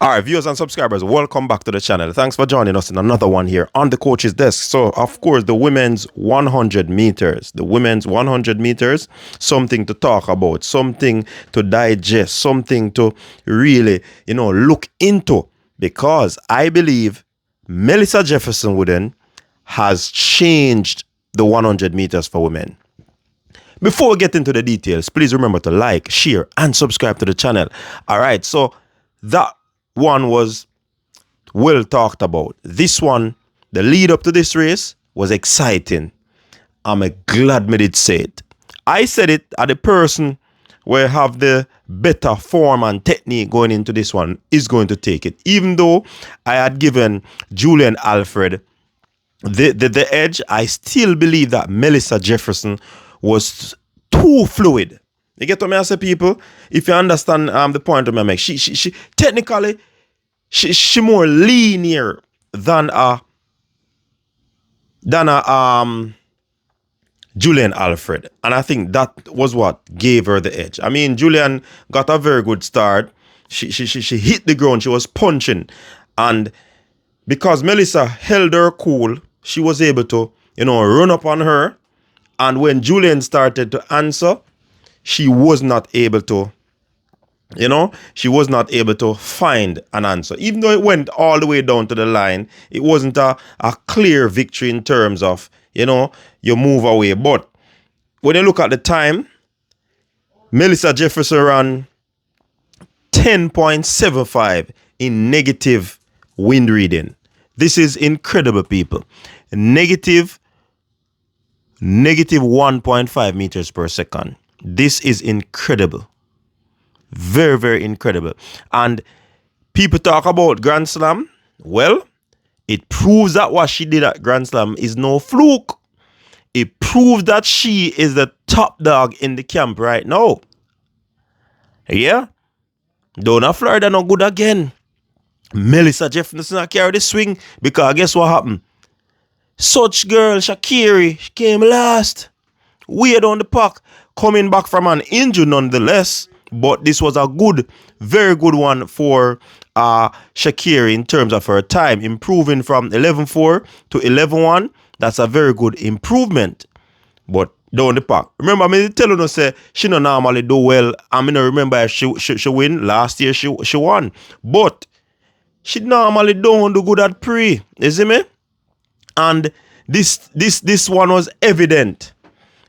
Alright, viewers and subscribers, welcome back to the channel. Thanks for joining us in another one here on the coach's desk. So, of course, the women's 100 meters. The women's 100 meters, something to talk about, something to digest, something to really, look into. Because I believe Melissa Jefferson Wooden has changed the 100 meters for women. Before we get into the details, please remember to like, share, and subscribe to the channel. Alright, so that one was well talked about. This one, the lead up to this race was exciting. I'm glad me did say it. I said it at the person where have the better form and technique going into this one is going to take it. Even though I had given Julian Alfred the edge, I still believe that Melissa Jefferson was too fluid. You get what I say, people? If you understand the point I make, she technically she more linear than Julian Alfred, and I think that was what gave her the edge. I mean, Julian got a very good start. She hit the ground. She was punching, and because Melissa held her cool, she was able to run up on her. And when Julian started to answer, she was not able to, she was not able to find an answer. Even though it went all the way down to the line, it wasn't a clear victory in terms of, you move away. But when you look at the time, Melissa Jefferson ran 10.75 in negative wind reading. This is incredible, people. Negative 1.5 meters per second. This is incredible. Very, very incredible. And people talk about Grand Slam. Well, it proves that what she did at Grand Slam is no fluke. It proves that she is the top dog in the camp right now. Yeah? Donna Florida no good again. Melissa Jefferson carry the swing because guess what happened? Such girl, Shakari, she came last. Way down the pack, coming back from an injury nonetheless. But this was a good, very good one for Shakari in terms of her time. Improving from 11.4 to 11.1. That's a very good improvement. But down the pack. Remember, me telling you, say, she don't normally do well. I mean, I remember if she win. Last year, she won. But she normally don't do good at pre. You see me? And this one was evident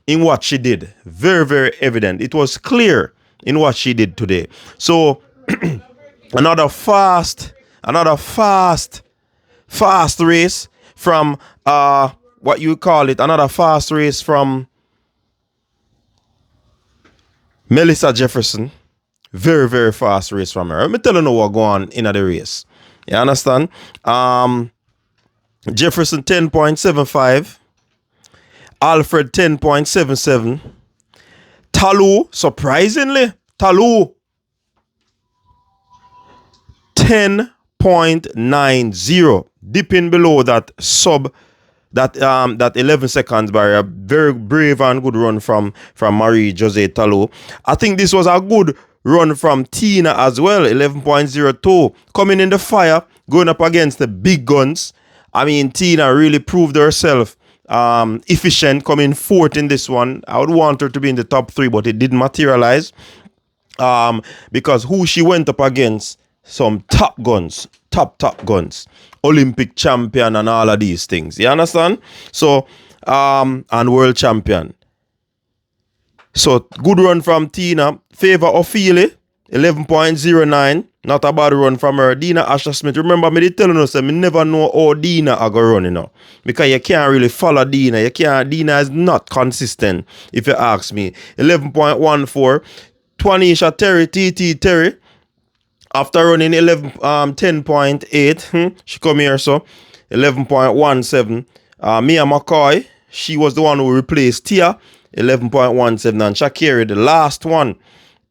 in what she did. Very, very evident. It was clear in what she did today. So another fast race from what you call it, another fast race from Melissa Jefferson. Very, very fast race from her. Let me tell you what go on in the race. You understand? Jefferson 10.75, Alfred 10.77, Talu, surprisingly, 10.90, dipping below that 11 seconds barrier. Very brave and good run from Marie Jose Talu. I think this was a good run from Tina as well, 11.02, coming in the fire, going up against the big guns. I mean, Tina really proved herself efficient, coming fourth in this one. I would want her to be in the top 3, but it didn't materialize because who she went up against, some top guns, Olympic champion and all of these things. You understand? So, and world champion. So, good run from Tina. Favor Ophelia, 11.09. Not a bad run from her. Dina Asher Smith. Remember, me telling us that me never know how Dina are going to run, because you can't really follow Dina. Dina is not consistent, if you ask me. 11.14. Twanisha Terry, TT Terry. After running 10.8, she come here, so 11.17. Mia McCoy, she was the one who replaced Tia, 11.17. And Shakari, the last one,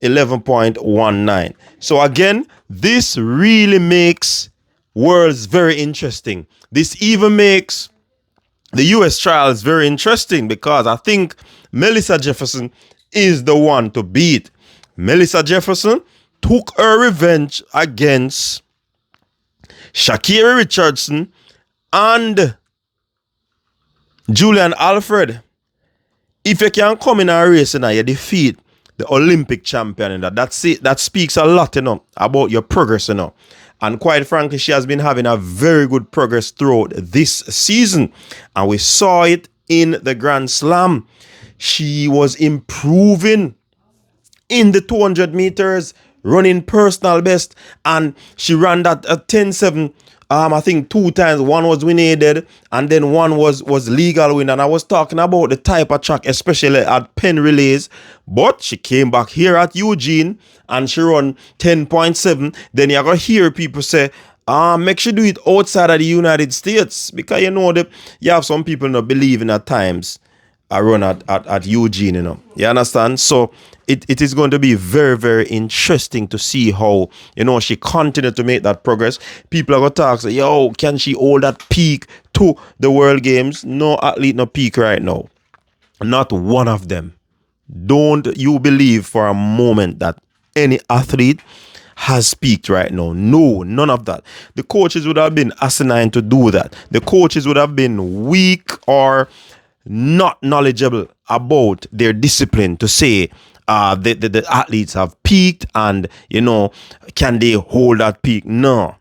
11.19. So again, this really makes worlds very interesting. This even makes the US trials very interesting because I think Melissa Jefferson is the one to beat. Melissa Jefferson took her revenge against Shakari Richardson and Julian Alfred. If you can come in a race and you defeat the Olympic champion, and that's it. That speaks a lot, about your progress, And quite frankly, she has been having a very good progress throughout this season. And we saw it in the Grand Slam. She was improving in the 200 meters, running personal best. And she ran that at 10.7. I think 2 times. One was win-aided and then one was legal win. And I was talking about the type of track, especially at Penn Relays. But she came back here at Eugene and she run 10.7. Then you're going to hear people say, make sure you do it outside of the United States. Because you have some people not believing at times I run at Eugene, You understand? So it is going to be very, very interesting to see how, she continued to make that progress. People are going to talk, say, yo, can she hold that peak to the World Games? No athlete, no peak right now. Not one of them. Don't you believe for a moment that any athlete has peaked right now. No, none of that. The coaches would have been asinine to do that. The coaches would have been weak or not knowledgeable about their discipline to say the athletes have peaked and, can they hold that peak? No.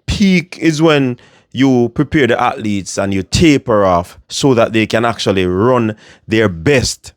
Peak is when you prepare the athletes and you taper off so that they can actually run their best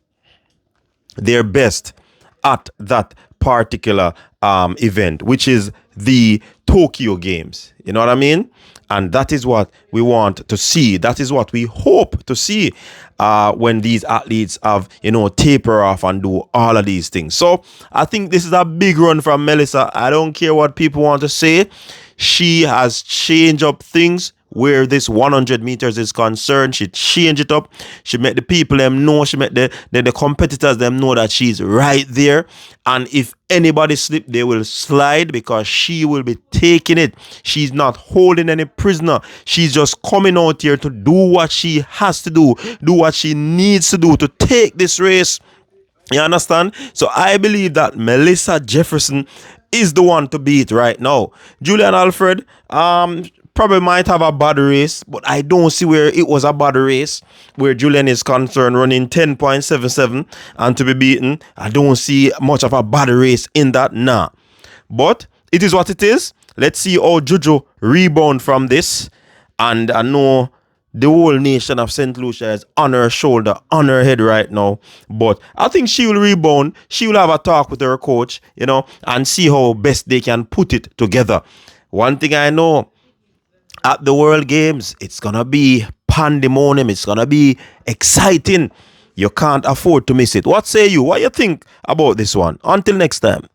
at that particular event, which is the Tokyo Games. You know what I mean? And that is what we want to see. That is what we hope to see when these athletes have, taper off and do all of these things. So I think this is a big run from Melissa. I don't care what people want to say. She has changed up things where this 100 meters is concerned. She changed it up. She made the people them know. She made the competitors them know that she's right there. And if anybody slip, they will slide because she will be taking it. She's not holding any prisoner. She's just coming out here to do what she has to do what she needs to do to take this race. You understand? So I believe that Melissa Jefferson is the one to beat right now. Julian Alfred, probably might have a bad race, but I don't see where it was a bad race where Julian is concerned, running 10.77 and to be beaten. I don't see much of a bad race in that, nah. But it is what it is. Let's see how Jojo rebound from this. And I know the whole nation of St. Lucia is on her shoulder, on her head right now. But I think she will rebound. She will have a talk with her coach, and see how best they can put it together. One thing I know, at the World Games, it's going to be pandemonium. It's going to be exciting. You can't afford to miss it. What say you? What you think about this one? Until next time.